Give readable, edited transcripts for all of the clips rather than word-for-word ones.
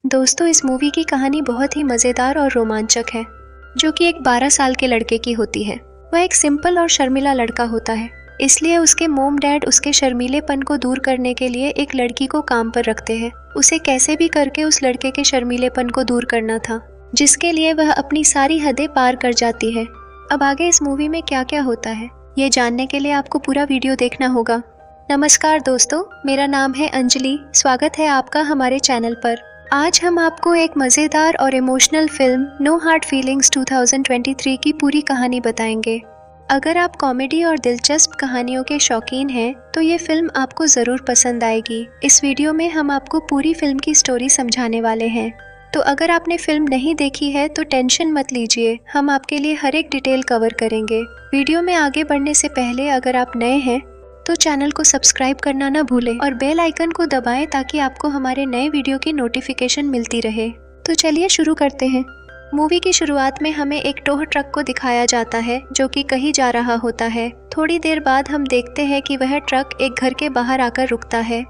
दोस्तों, इस मूवी की कहानी बहुत ही मज़ेदार और रोमांचक है, जो कि एक 12 साल के लड़के की होती है। वह एक सिंपल और शर्मीला लड़का होता है, इसलिए उसके मोम डैड उसके शर्मीलेपन को दूर करने के लिए एक लड़की को काम पर रखते हैं। उसे कैसे भी करके उस लड़के के शर्मीलेपन को दूर करना था, जिसके लिए वह अपनी सारी हदें पार कर जाती है। अब आगे इस मूवी में क्या क्या होता है, ये जानने के लिए आपको पूरा वीडियो देखना होगा। नमस्कार दोस्तों, मेरा नाम है अंजलि। स्वागत है आपका हमारे चैनल पर। आज हम आपको एक मज़ेदार और emotional film no hard feelings 2023 की पूरी कहानी बताएंगे। अगर आप कॉमेडी और दिलचस्प कहानियों के शौकीन हैं तो ये फिल्म आपको ज़रूर पसंद आएगी। इस वीडियो में हम आपको पूरी फिल्म की स्टोरी समझाने वाले हैं, तो अगर आपने फिल्म नहीं देखी है तो टेंशन मत लीजिए, हम आपके लिए हर एक डिटेल कवर करेंगे। वीडियो में आगे बढ़ने से पहले अगर आप नए हैं तो चैनल को सब्सक्राइब करना ना भूलें और बेल आइकन को दबाएं ताकि आपको हमारे नए वीडियो की नोटिफिकेशन मिलती रहे। तो चलिए शुरू करते हैं। मूवी की शुरुआत में हमें एक टोह ट्रक को दिखाया जाता है जो कि कहीं जा रहा होता है। थोड़ी देर बाद हम देखते हैं कि वह ट्रक एक घर के बाहर आकर रुकता है,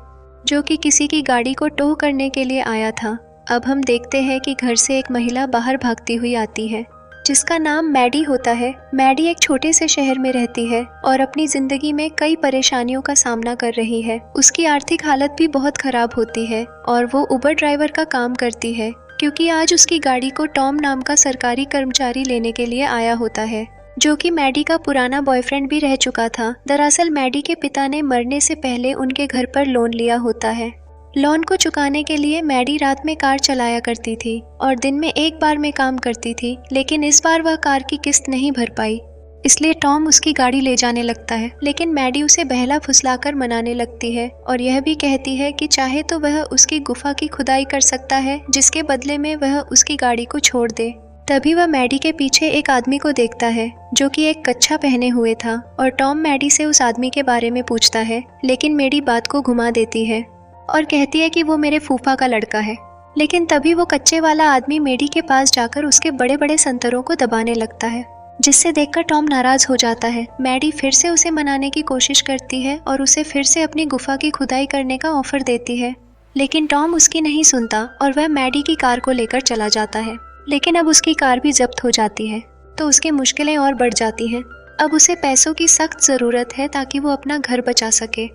जो कि किसी की गाड़ी को टोह करने के लिए आया था। अब हम देखते हैं कि घर से एक महिला बाहर भागती हुई आती है, जिसका नाम मैडी होता है। मैडी एक छोटे से शहर में रहती है और अपनी जिंदगी में कई परेशानियों का सामना कर रही है। उसकी आर्थिक हालत भी बहुत खराब होती है और वो उबर ड्राइवर का काम करती है, क्योंकि आज उसकी गाड़ी को टॉम नाम का सरकारी कर्मचारी लेने के लिए आया होता है, जो कि मैडी का पुराना बॉयफ्रेंड भी रह चुका था। दरअसल मैडी के पिता ने मरने से पहले उनके घर पर लोन लिया होता है। लोन को चुकाने के लिए मैडी रात में कार चलाया करती थी और दिन में एक बार में काम करती थी, लेकिन इस बार वह कार की किस्त नहीं भर पाई, इसलिए टॉम उसकी गाड़ी ले जाने लगता है। लेकिन मैडी उसे बहला फुसलाकर मनाने लगती है और यह भी कहती है कि चाहे तो वह उसकी गुफा की खुदाई कर सकता है, जिसके बदले में वह उसकी गाड़ी को छोड़ दे। तभी वह मैडी के पीछे एक आदमी को देखता है जो कि एक कच्छा पहने हुए था और टॉम मैडी से उस आदमी के बारे में पूछता है, लेकिन मैडी बात को घुमा देती है और कहती है कि वो मेरे फूफा का लड़का है। लेकिन तभी वो कच्चे वाला आदमी मैडी के पास जाकर उसके बड़े बड़े संतरों को दबाने लगता है, जिससे देखकर टॉम नाराज हो जाता है। मैडी फिर से उसे मनाने की कोशिश करती है और उसे फिर से अपनी गुफा की खुदाई करने का ऑफर देती है, लेकिन टॉम उसकी नहीं सुनता और वह मैडी की कार को लेकर चला जाता है। लेकिन अब उसकी कार भी जब्त हो जाती है, तो उसकी मुश्किलें और बढ़ जाती हैं। अब उसे पैसों की सख्त ज़रूरत है ताकि वो अपना घर बचा सके,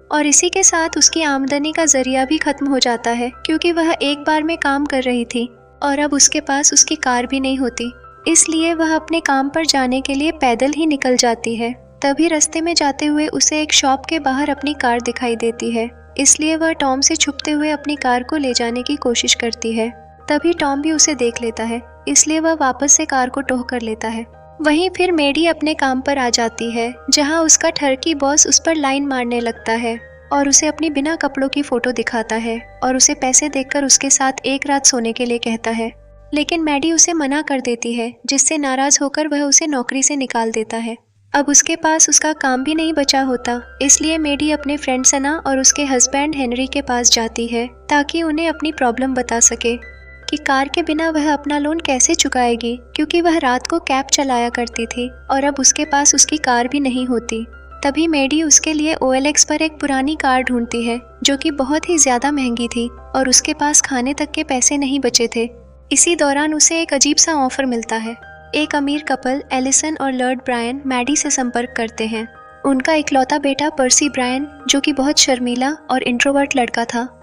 और इसी के साथ उसकी आमदनी का जरिया भी खत्म हो जाता है, क्योंकि वह एक बार में काम कर रही थी और अब उसके पास उसकी कार भी नहीं होती। इसलिए वह अपने काम पर जाने के लिए पैदल ही निकल जाती है। तभी रास्ते में जाते हुए उसे एक शॉप के बाहर अपनी कार दिखाई देती है, इसलिए वह टॉम से छुपते हुए अपनी कार को ले जाने की कोशिश करती है। तभी टॉम भी उसे देख लेता है, इसलिए वह वापस से कार को टोह कर लेता है। वहीं फिर मैडी अपने काम पर आ जाती है, जहां उसका ठरकी बॉस उस पर लाइन मारने लगता है और उसे अपनी बिना कपड़ों की फोटो दिखाता है और उसे पैसे देकर उसके साथ एक रात सोने के लिए कहता है। लेकिन मैडी उसे मना कर देती है, जिससे नाराज होकर वह उसे नौकरी से निकाल देता है। अब उसके पास उसका काम भी नहीं बचा होता, इसलिए मैडी अपने फ्रेंड सना और उसके हस्बैंड हेनरी के पास जाती है ताकि उन्हें अपनी प्रॉब्लम बता सके कि कार के बिना वह अपना लोन कैसे चुकाएगी, क्योंकि वह रात को कैब चलाया करती थी और अब उसके पास उसकी कार भी नहीं होती। तभी मैडी उसके लिए OLX पर एक पुरानी कार ढूंढती है, जो कि बहुत ही ज़्यादा महंगी थी और उसके पास खाने तक के पैसे नहीं बचे थे। इसी दौरान उसे एक अजीब सा ऑफर मिलता है। एक अमीर कपल एलिसन और लॉर्ड ब्रायन मैडी से संपर्क करते हैं। उनका इकलौता बेटा पर्सी ब्रायन, जो कि बहुत शर्मीला और इंट्रोवर्ट लड़का था,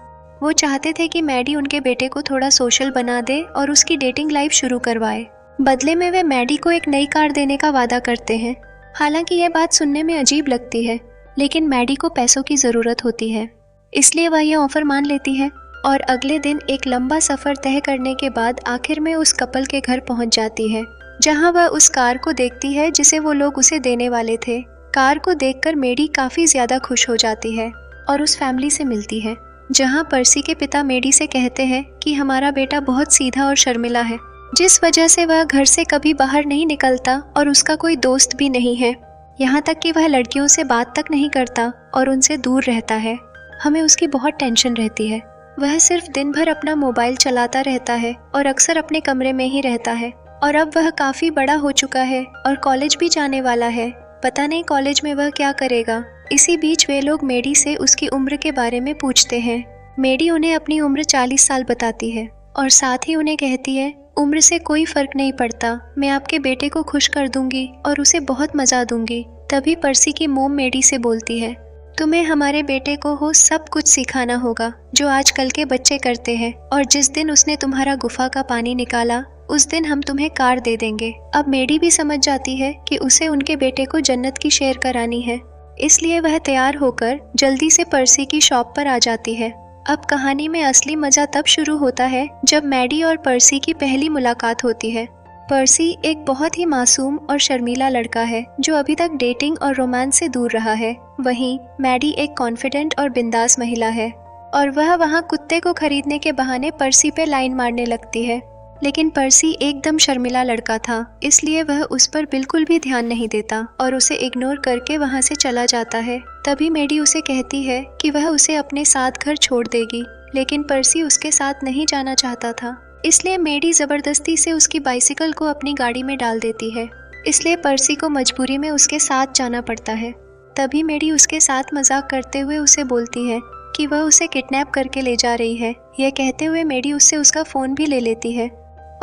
वो चाहते थे कि मैडी उनके बेटे को थोड़ा सोशल बना दे और उसकी डेटिंग लाइफ शुरू करवाए। बदले में वे मैडी को एक नई कार देने का वादा करते हैं। हालांकि यह बात सुनने में अजीब लगती है, लेकिन मैडी को पैसों की ज़रूरत होती है, इसलिए वह यह ऑफ़र मान लेती है और अगले दिन एक लंबा सफ़र तय करने के बाद आखिर में उस कपल के घर पहुंच जाती है, जहां वह उस कार को देखती है जिसे वो लोग उसे देने वाले थे। कार को देखकर मैडी काफ़ी ज़्यादा खुश हो जाती है और उस फैमिली से मिलती है, जहां पर्सी के पिता मैडी से कहते हैं कि हमारा बेटा बहुत सीधा और शर्मिला है, जिस वजह से वह घर से कभी बाहर नहीं निकलता और उसका कोई दोस्त भी नहीं है। यहाँ तक कि वह लड़कियों से बात तक नहीं करता और उनसे दूर रहता है। हमें उसकी बहुत टेंशन रहती है। वह सिर्फ दिन भर अपना मोबाइल चलाता रहता है और अक्सर अपने कमरे में ही रहता है, और अब वह काफ़ी बड़ा हो चुका है और कॉलेज भी जाने वाला है। पता नहीं कॉलेज में वह क्या करेगा। इसी बीच वे लोग मैडी से उसकी उम्र के बारे में पूछते हैं। मैडी उन्हें अपनी उम्र 40 साल बताती है। और साथ ही उन्हें कहती है, उम्र से कोई फर्क नहीं पड़ता, मैं आपके बेटे को खुश कर दूंगी और उसे बहुत मजा दूंगी। तभी पर्सी की मोम मेडी से बोलती है, तुम्हें हमारे बेटे को हो सब कुछ सिखाना होगा जो आजकल के बच्चे करते हैं, और जिस दिन उसने तुम्हारा गुफा का पानी निकाला उस दिन हम तुम्हें कार दे देंगे। अब मेडी भी समझ जाती है कि उसे उनके बेटे को जन्नत की शेर करानी है, इसलिए वह तैयार होकर जल्दी से पर्सी की शॉप पर आ जाती है। अब कहानी में असली मजा तब शुरू होता है जब मैडी और पर्सी की पहली मुलाकात होती है। पर्सी एक बहुत ही मासूम और शर्मीला लड़का है जो अभी तक डेटिंग और रोमांस से दूर रहा है। वहीं मैडी एक कॉन्फिडेंट और बिंदास महिला है और वह वहाँ कुत्ते को खरीदने के बहाने पर्सी पे लाइन मारने लगती है। लेकिन पर्सी एकदम शर्मिला लड़का था, इसलिए वह उस पर बिल्कुल भी ध्यान नहीं देता और उसे इग्नोर करके वहाँ से चला जाता है। तभी मैडी उसे कहती है कि वह उसे अपने साथ घर छोड़ देगी, लेकिन पर्सी उसके साथ नहीं जाना चाहता था, इसलिए मैडी ज़बरदस्ती से उसकी बाइसिकल को अपनी गाड़ी में डाल देती है। इसलिए पर्सी को मजबूरी में उसके साथ जाना पड़ता है। तभी मैडी उसके साथ मजाक करते हुए उसे बोलती है कि वह उसे किडनैप करके ले जा रही है। यह कहते हुए मैडी उससे उसका फ़ोन भी ले लेती है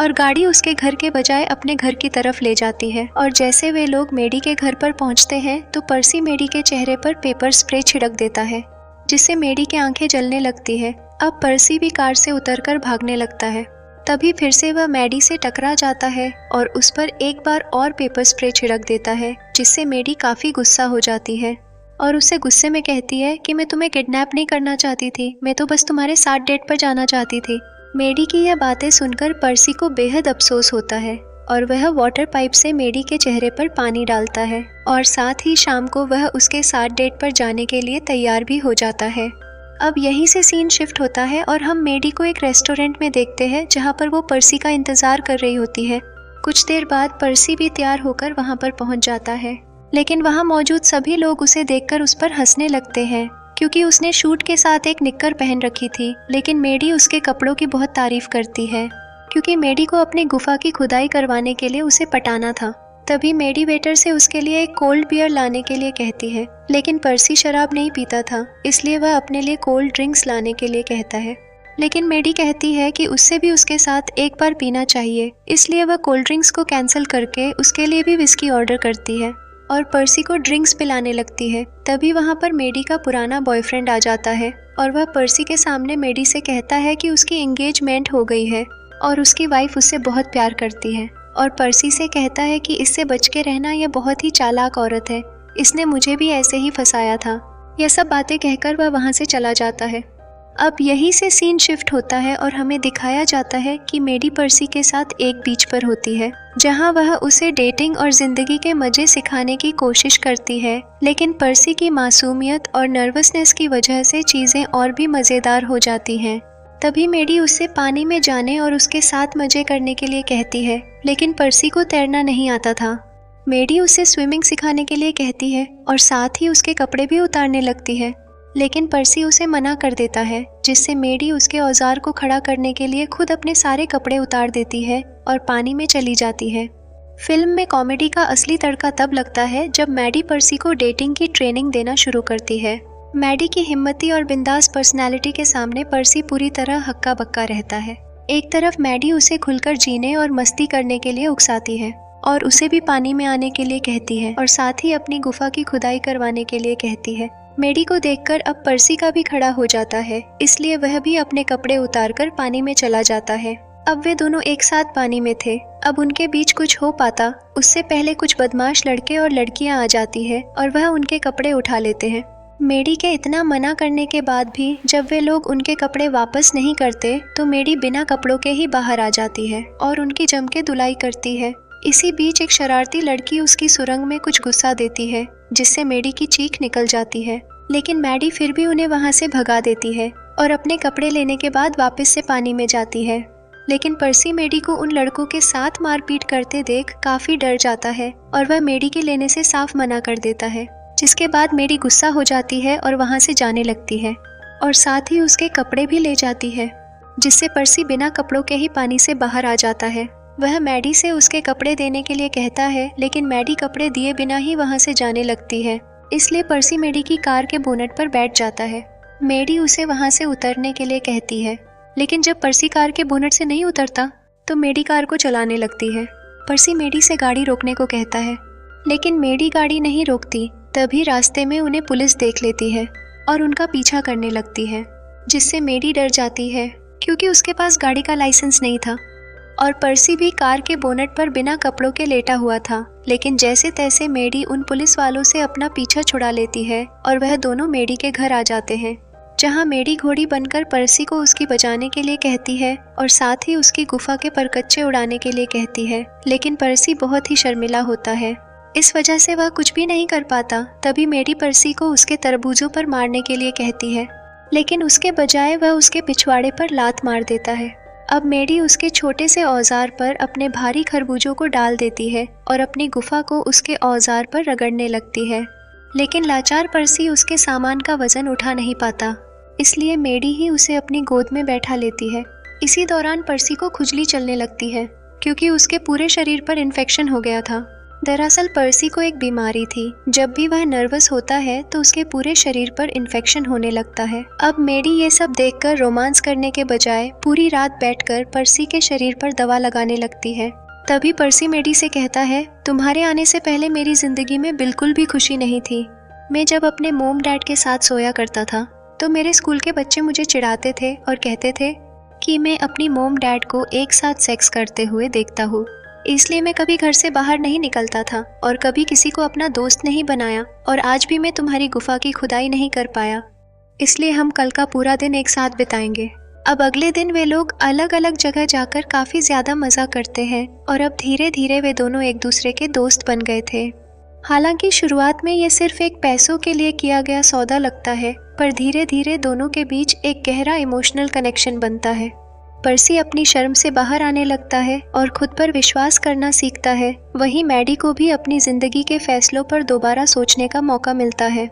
और गाड़ी उसके घर के बजाय अपने घर की तरफ ले जाती है। और जैसे वे लोग मैडी के घर पर पहुंचते हैं तो पर्सी मैडी के चेहरे पर पेपर स्प्रे छिड़क देता है, जिससे मैडी की आंखें जलने लगती है। अब पर्सी भी कार से उतरकर भागने लगता है। तभी फिर से वह मैडी से टकरा जाता है और उस पर एक बार और पेपर स्प्रे छिड़क देता है, जिससे मैडी काफ़ी गुस्सा हो जाती है और उससे गुस्से में कहती है कि मैं तुम्हें किडनैप नहीं करना चाहती थी, मैं तो बस तुम्हारे साथ डेट पर जाना चाहती थी। मैडी की यह बातें सुनकर पर्सी को बेहद अफसोस होता है और वह वाटर पाइप से मैडी के चेहरे पर पानी डालता है और साथ ही शाम को वह उसके साथ डेट पर जाने के लिए तैयार भी हो जाता है। अब यहीं से सीन शिफ्ट होता है और हम मैडी को एक रेस्टोरेंट में देखते हैं जहाँ पर वो पर्सी का इंतज़ार कर रही होती है। कुछ देर बाद पर्सी भी तैयार होकर वहाँ पर पहुँच जाता है, लेकिन वहाँ मौजूद सभी लोग उसे देखकर उस पर हंसने लगते हैं क्योंकि उसने शूट के साथ एक निक्कर पहन रखी थी। लेकिन मैडी उसके कपड़ों की बहुत तारीफ करती है क्योंकि मैडी को अपनी गुफा की खुदाई करवाने के लिए उसे पटाना था। तभी मैडी वेटर से उसके लिए एक कोल्ड बियर लाने के लिए कहती है, लेकिन पर्सी शराब नहीं पीता था, इसलिए वह अपने लिए कोल्ड ड्रिंक्स लाने के लिए कहता है। लेकिन मैडी कहती है कि उससे भी उसके साथ एक बार पीना चाहिए, इसलिए वह कोल्ड ड्रिंक्स को कैंसिल करके उसके लिए भी विस्की ऑर्डर करती है और पर्सी को ड्रिंक्स पिलाने लगती है। तभी वहाँ पर मैडी का पुराना बॉयफ्रेंड आ जाता है और वह पर्सी के सामने मैडी से कहता है कि उसकी एंगेजमेंट हो गई है और उसकी वाइफ उससे बहुत प्यार करती है, और पर्सी से कहता है कि इससे बच के रहना, यह बहुत ही चालाक औरत है, इसने मुझे भी ऐसे ही फंसाया था। यह सब बातें कहकर वह वहाँ से चला जाता है। अब यहीं से सीन शिफ्ट होता है और हमें दिखाया जाता है कि मैडी पर्सी के साथ एक बीच पर होती है जहाँ वह उसे डेटिंग और ज़िंदगी के मज़े सिखाने की कोशिश करती है, लेकिन पर्सी की मासूमियत और नर्वसनेस की वजह से चीज़ें और भी मज़ेदार हो जाती हैं। तभी मैडी उससे पानी में जाने और उसके साथ मज़े करने के लिए कहती है, लेकिन पर्सी को तैरना नहीं आता था। मैडी उसे स्विमिंग सिखाने के लिए कहती है और साथ ही उसके कपड़े भी उतारने लगती है, लेकिन पर्सी उसे मना कर देता है, जिससे मैडी उसके औजार को खड़ा करने के लिए खुद अपने सारे कपड़े उतार देती है और पानी में चली जाती है। फिल्म में कॉमेडी का असली तड़का तब लगता है जब मैडी पर्सी को डेटिंग की ट्रेनिंग देना शुरू करती है। मैडी की हिम्मती और बिंदास पर्सनैलिटी के सामने पर्सी पूरी तरह हक्का बक्का रहता है। एक तरफ मैडी उसे खुलकर जीने और मस्ती करने के लिए उकसाती है और उसे भी पानी में आने के लिए कहती है और साथ ही अपनी गुफा की खुदाई करवाने के लिए कहती है। मैडी को देखकर अब पर्सी का भी खड़ा हो जाता है, इसलिए वह भी अपने कपड़े उतारकर पानी में चला जाता है। अब वे दोनों एक साथ पानी में थे। अब उनके बीच कुछ हो पाता उससे पहले कुछ बदमाश लड़के और लड़कियां आ जाती है और वह उनके कपड़े उठा लेते हैं। मैडी के इतना मना करने के बाद भी जब वे लोग उनके कपड़े वापस नहीं करते तो मैडी बिना कपड़ों के ही बाहर आ जाती है और उनकी जम के धुलाई करती है। इसी बीच एक शरारती लड़की उसकी सुरंग में कुछ गुस्सा देती है, जिससे मैडी की चीख निकल जाती है, लेकिन मैडी फिर भी उन्हें वहां से भगा देती है और अपने कपड़े लेने के बाद वापस से पानी में जाती है। लेकिन पर्सी मैडी को उन लड़कों के साथ मारपीट करते देख काफी डर जाता है और वह मैडी के लेने से साफ मना कर देता है, जिसके बाद मैडी गुस्सा हो जाती है और वहां से जाने लगती है और साथ ही उसके कपड़े भी ले जाती है, जिससे पर्सी बिना कपड़ों के ही पानी से बाहर आ जाता है। वह मैडी से उसके कपड़े देने के लिए कहता है, लेकिन मैडी कपड़े दिए बिना ही वहां से जाने लगती है, इसलिए पर्सी मैडी की कार के बोनट पर बैठ जाता है। मैडी उसे वहां से उतरने के लिए कहती है, लेकिन जब पर्सी कार के बोनट से नहीं उतरता तो मेडी कार को चलाने लगती है। पर्सी मेडी से गाड़ी रोकने को कहता है, लेकिन मेडी गाड़ी नहीं रोकती। तभी रास्ते में उन्हें पुलिस देख लेती है और उनका पीछा करने लगती है, जिससे मेडी डर जाती है क्योंकि उसके पास गाड़ी का लाइसेंस नहीं था। और पर्सी भी कार के बोनट पर बिना कपड़ों के लेटा हुआ था। लेकिन जैसे तैसे मेडी उन पुलिस वालों से अपना पीछा छुड़ा लेती है और वह दोनों मेडी के घर आ जाते हैं, जहां मेडी घोड़ी बनकर पर्सी को उसकी बचाने के लिए कहती है और साथ ही उसकी गुफा के परकच्चे उड़ाने के लिए कहती है। लेकिन पर्सी बहुत ही शर्मिला होता है, इस वजह से वह कुछ भी नहीं कर पाता। तभी मेडी पर्सी को उसके तरबूजों पर मारने के लिए कहती है, लेकिन उसके बजाय वह उसके पिछवाड़े पर लात मार देता है। अब मेडी उसके छोटे से औजार पर अपने भारी खरबूजों को डाल देती है और अपनी गुफा को उसके औजार पर रगड़ने लगती है। लेकिन लाचार पर्सी उसके सामान का वजन उठा नहीं पाता, इसलिए मेडी ही उसे अपनी गोद में बैठा लेती है। इसी दौरान पर्सी को खुजली चलने लगती है क्योंकि उसके पूरे शरीर पर इन्फेक्शन हो गया था। दरअसल पर्सी को एक बीमारी थी, जब भी वह नर्वस होता है तो उसके पूरे शरीर पर इन्फेक्शन होने लगता है। अब मेडी ये सब देखकर रोमांस करने के बजाय पूरी रात बैठकर पर्सी के शरीर पर दवा लगाने लगती है। तभी पर्सी मेडी से कहता है, तुम्हारे आने से पहले मेरी जिंदगी में बिल्कुल भी खुशी नहीं थी। मैं जब अपने मोम डैड के साथ सोया करता था तो मेरे स्कूल के बच्चे मुझे चिढ़ाते थे और कहते थे कि मैं अपनी मोम डैड को एक साथ सेक्स करते हुए देखता हूँ, इसलिए मैं कभी घर से बाहर नहीं निकलता था और कभी किसी को अपना दोस्त नहीं बनाया, और आज भी मैं तुम्हारी गुफा की खुदाई नहीं कर पाया, इसलिए हम कल का पूरा दिन एक साथ बिताएंगे। अब अगले दिन वे लोग अलग अलग जगह जाकर काफ़ी ज़्यादा मज़ा करते हैं और अब धीरे धीरे वे दोनों एक दूसरे के दोस्त बन गए थे। हालांकि शुरुआत में ये सिर्फ एक पैसों के लिए किया गया सौदा लगता है, पर धीरे धीरे दोनों के बीच एक गहरा इमोशनल कनेक्शन बनता है। पर्सी अपनी शर्म से बाहर आने लगता है और खुद पर विश्वास करना सीखता है। वहीं मैडी को भी अपनी ज़िंदगी के फैसलों पर दोबारा सोचने का मौका मिलता है।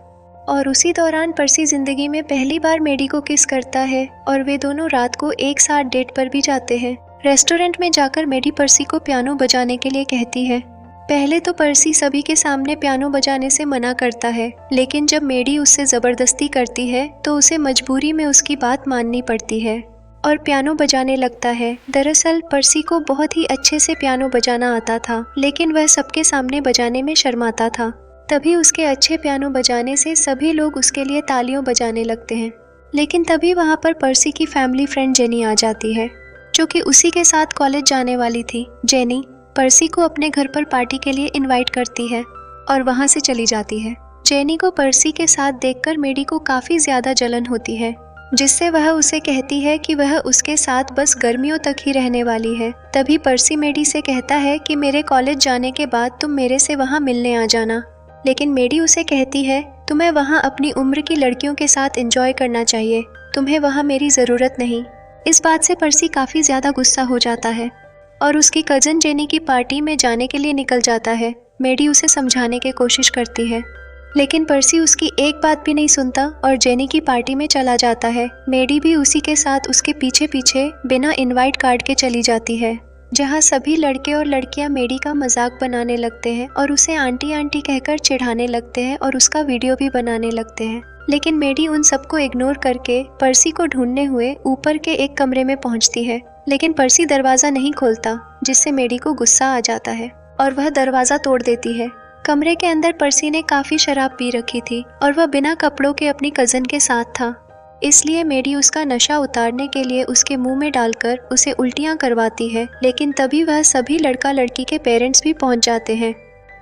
और उसी दौरान पर्सी ज़िंदगी में पहली बार मैडी को किस करता है और वे दोनों रात को एक साथ डेट पर भी जाते हैं। रेस्टोरेंट में जाकर मैडी पर्सी को पियानो बजाने के लिए कहती है। पहले तो पर्सी सभी के सामने पियानो बजाने से मना करता है, लेकिन जब मैडी उससे ज़बरदस्ती करती है तो उसे मजबूरी में उसकी बात माननी पड़ती है और पियानो बजाने लगता है। दरअसल पर्सी को बहुत ही अच्छे से पियानो बजाना आता था, लेकिन वह सबके सामने बजाने में शर्माता था। तभी उसके अच्छे पियानो बजाने से सभी लोग उसके लिए तालियों बजाने लगते हैं। लेकिन तभी वहाँ पर पर्सी की फैमिली फ्रेंड जेनी आ जाती है, जो कि उसी के साथ कॉलेज जाने वाली थी। जेनी पर्सी को अपने घर पर पार्टी के लिए इनवाइट करती है और वहाँ से चली जाती है। जेनी को पर्सी के साथ देखकर मैडी को काफ़ी ज़्यादा जलन होती है, जिससे वह उसे कहती है कि वह उसके साथ बस गर्मियों तक ही रहने वाली है। तभी पर्सी मैडी से कहता है कि मेरे कॉलेज जाने के बाद तुम मेरे से वहाँ मिलने आ जाना। लेकिन मैडी उसे कहती है, तुम्हें वहाँ अपनी उम्र की लड़कियों के साथ एंजॉय करना चाहिए, तुम्हें वहाँ मेरी ज़रूरत नहीं। इस बात से पर्सी काफ़ी ज़्यादा गुस्सा हो जाता है और उसकी कज़न जेनी की पार्टी में जाने के लिए निकल जाता है। मैडी उसे समझाने की कोशिश करती है, लेकिन पर्सी उसकी एक बात भी नहीं सुनता और जेनी की पार्टी में चला जाता है। मैडी भी उसी के साथ उसके पीछे पीछे बिना इनवाइट कार्ड के चली जाती है, जहाँ सभी लड़के और लड़कियाँ मैडी का मजाक बनाने लगते हैं और उसे आंटी आंटी कहकर चिढ़ाने लगते हैं और उसका वीडियो भी बनाने लगते हैं। लेकिन मैडी उन सबको इग्नोर करके पर्सी को ढूंढने हुए ऊपर के एक कमरे में पहुँचती है, लेकिन पर्सी दरवाज़ा नहीं खोलता, जिससे मैडी को गुस्सा आ जाता है और वह दरवाज़ा तोड़ देती है। कमरे के अंदर पर्सी ने काफ़ी शराब पी रखी थी और वह बिना कपड़ों के अपनी कज़न के साथ था, इसलिए मैडी उसका नशा उतारने के लिए उसके मुंह में डालकर उसे उल्टियाँ करवाती है। लेकिन तभी वह सभी लड़का लड़की के पेरेंट्स भी पहुंच जाते हैं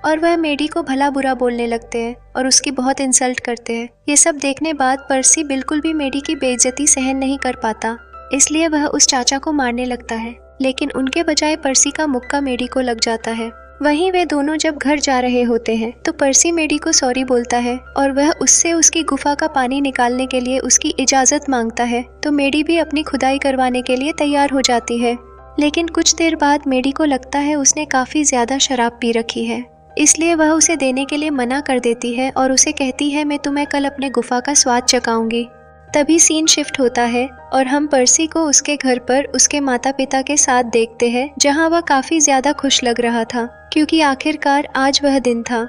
और वह मैडी को भला बुरा बोलने लगते हैं और उसकी बहुत इंसल्ट करते हैं। ये सब देखने बाद पर्सी बिल्कुल भी मैडी की बेइज्जती सहन नहीं कर पाता, इसलिए वह उस चाचा को मारने लगता है, लेकिन उनके बजाय पर्सी का मुक्का मैडी को लग जाता है। वहीं वे दोनों जब घर जा रहे होते हैं तो पर्सी मैडी को सॉरी बोलता है और वह उससे उसकी गुफा का पानी निकालने के लिए उसकी इजाज़त मांगता है। तो मैडी भी अपनी खुदाई करवाने के लिए तैयार हो जाती है, लेकिन कुछ देर बाद मैडी को लगता है उसने काफ़ी ज़्यादा शराब पी रखी है, इसलिए वह उसे देने के लिए मना कर देती है और उसे कहती है, मैं तुम्हें कल अपने गुफा का स्वाद चखाऊंगी। तभी सीन शिफ्ट होता है और हम पर्सी को उसके घर पर उसके माता पिता के साथ देखते हैं, जहां वह काफ़ी ज़्यादा खुश लग रहा था क्योंकि आखिरकार आज वह दिन था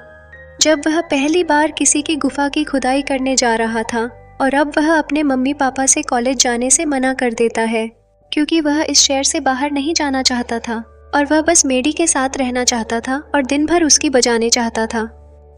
जब वह पहली बार किसी की गुफा की खुदाई करने जा रहा था और अब वह अपने मम्मी पापा से कॉलेज जाने से मना कर देता है। क्योंकि वह इस शहर से बाहर नहीं जाना चाहता था और वह बस मेडी के साथ रहना चाहता था और दिन भर उसकी बजाने चाहता था।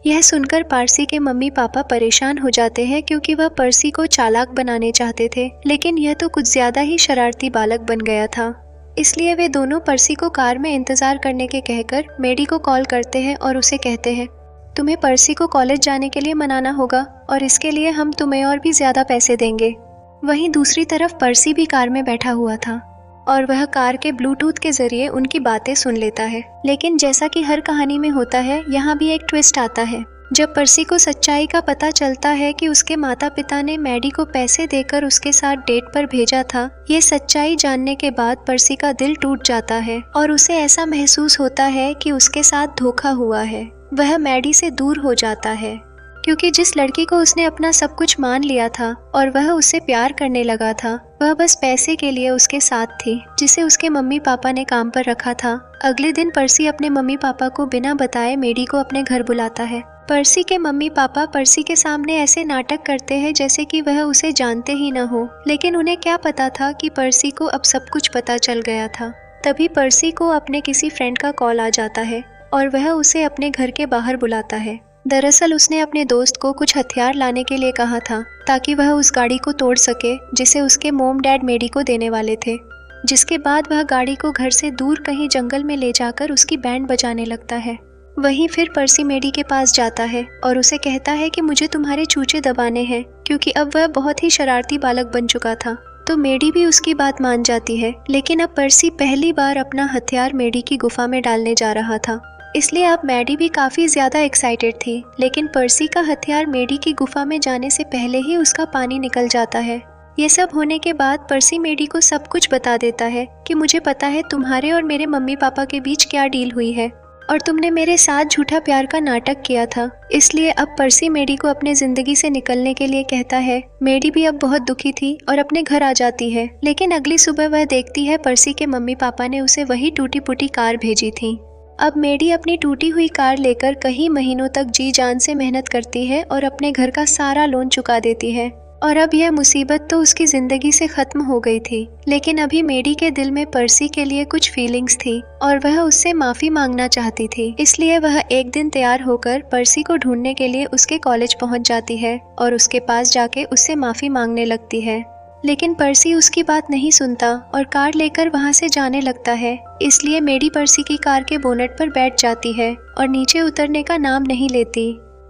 यह सुनकर पर्सी के मम्मी पापा परेशान हो जाते हैं क्योंकि वह पर्सी को चालाक बनाने चाहते थे, लेकिन यह तो कुछ ज्यादा ही शरारती बालक बन गया था। इसलिए वे दोनों पर्सी को कार में इंतजार करने के कहकर मेडी को कॉल करते हैं और उसे कहते हैं, तुम्हें पर्सी को कॉलेज जाने के लिए मनाना होगा और इसके लिए हम तुम्हें और भी ज्यादा पैसे देंगे। वहीं दूसरी तरफ पर्सी भी कार में बैठा हुआ था और वह कार के ब्लूटूथ के जरिए उनकी बातें सुन लेता है। लेकिन जैसा कि हर कहानी में होता है, यहाँ भी एक ट्विस्ट आता है। जब पर्सी को सच्चाई का पता चलता है कि उसके माता पिता ने मैडी को पैसे देकर उसके साथ डेट पर भेजा था, ये सच्चाई जानने के बाद पर्सी का दिल टूट जाता है और उसे ऐसा महसूस होता है कि उसके साथ धोखा हुआ है। वह मैडी से दूर हो जाता है क्योंकि जिस लड़की को उसने अपना सब कुछ मान लिया था और वह उससे प्यार करने लगा था, वह बस पैसे के लिए उसके साथ थी जिसे उसके मम्मी पापा ने काम पर रखा था। अगले दिन पर्सी अपने मम्मी पापा को बिना बताए मेडी को अपने घर बुलाता है। पर्सी के मम्मी पापा पर्सी के सामने ऐसे नाटक करते हैं जैसे कि वह उसे जानते ही न हो, लेकिन उन्हें क्या पता था कि पर्सी को अब सब कुछ पता चल गया था। तभी पर्सी को अपने किसी फ्रेंड का कॉल आ जाता है और वह उसे अपने घर के बाहर बुलाता है। दरअसल उसने अपने दोस्त को कुछ हथियार लाने के लिए कहा था ताकि वह उस गाड़ी को तोड़ सके जिसे उसके मोम डैड मेडी को देने वाले थे। जिसके बाद वह गाड़ी को घर से दूर कहीं जंगल में ले जाकर उसकी बैंड बजाने लगता है। वहीं फिर पर्सी मेडी के पास जाता है और उसे कहता है कि मुझे तुम्हारे चूचे दबाने हैं, क्योंकि अब वह बहुत ही शरारती बालक बन चुका था। तो मेडी भी उसकी बात मान जाती है, लेकिन अब पर्सी पहली बार अपना हथियार मेडी की गुफा में डालने जा रहा था, इसलिए अब मैडी भी काफी ज्यादा एक्साइटेड थी। लेकिन पर्सी का हथियार मेडी की गुफा में जाने से पहले ही उसका पानी निकल जाता है। ये सब होने के बाद पर्सी मेडी को सब कुछ बता देता है कि मुझे पता है तुम्हारे और मेरे मम्मी पापा के बीच क्या डील हुई है और तुमने मेरे साथ झूठा प्यार का नाटक किया था। इसलिए अब पर्सी मेडी को अपने जिंदगी से निकलने के लिए कहता है। मेडी भी अब बहुत दुखी थी और अपने घर आ जाती है, लेकिन अगली सुबह वह देखती है पर्सी के मम्मी पापा ने उसे वही टूटी फूटी कार भेजी थी। अब मेडी अपनी टूटी हुई कार लेकर कई महीनों तक जी जान से मेहनत करती है और अपने घर का सारा लोन चुका देती है। और अब यह मुसीबत तो उसकी जिंदगी से खत्म हो गई थी, लेकिन अभी मेडी के दिल में पर्सी के लिए कुछ फीलिंग्स थी और वह उससे माफी मांगना चाहती थी। इसलिए वह एक दिन तैयार होकर पर्सी को ढूंढने के लिए उसके कॉलेज पहुंच जाती है और उसके पास जाके उससे माफी मांगने लगती है। लेकिन पर्सी उसकी बात नहीं सुनता और कार लेकर वहां से जाने लगता है। इसलिए मेडी पर्सी की कार के बोनट पर बैठ जाती है और नीचे उतरने का नाम नहीं लेती।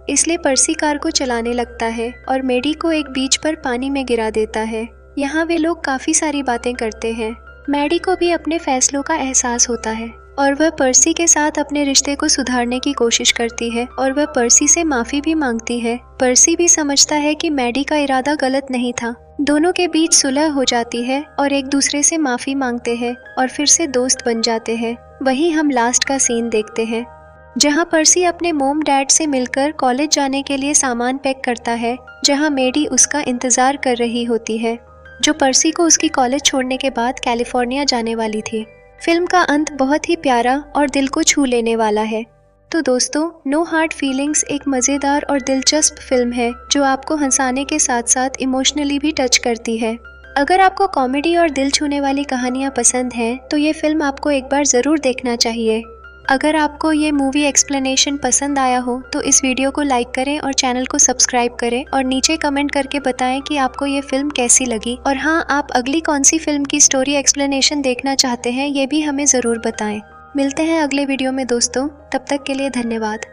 इसलिए पर्सी कार को चलाने लगता है और मेडी को एक बीच पर पानी में गिरा देता है। यहाँ वे लोग काफी सारी बातें करते हैं। मेडी को भी अपने फैसलों का एहसास होता है और वह पर्सी के साथ अपने रिश्ते को सुधारने की कोशिश करती है और वह पर्सी से माफी भी मांगती है। पर्सी भी समझता है कि मेडी का इरादा गलत नहीं था। दोनों के बीच सुलह हो जाती है और एक दूसरे से माफी मांगते हैं और फिर से दोस्त बन जाते हैं। वहीं हम लास्ट का सीन देखते हैं जहां पर्सी अपने मोम डैड से मिलकर कॉलेज जाने के लिए सामान पैक करता है, जहां मेडी उसका इंतजार कर रही होती है, जो पर्सी को उसकी कॉलेज छोड़ने के बाद कैलिफोर्निया जाने वाली थी। फिल्म का अंत बहुत ही प्यारा और दिल को छू लेने वाला है। तो दोस्तों, नो हार्ड फीलिंग्स एक मज़ेदार और दिलचस्प फिल्म है जो आपको हंसाने के साथ साथ इमोशनली भी टच करती है। अगर आपको कॉमेडी और दिल छूने वाली कहानियाँ पसंद हैं तो ये फिल्म आपको एक बार ज़रूर देखना चाहिए। अगर आपको ये मूवी एक्सप्लेनेशन पसंद आया हो तो इस वीडियो को लाइक करें और चैनल को सब्सक्राइब करें और नीचे कमेंट करके बताएं कि आपको ये फिल्म कैसी लगी। और हाँ, आप अगली कौन सी फिल्म की स्टोरी एक्सप्लेनेशन देखना चाहते हैं ये भी हमें ज़रूर बताएं। मिलते हैं अगले वीडियो में दोस्तों, तब तक के लिए धन्यवाद।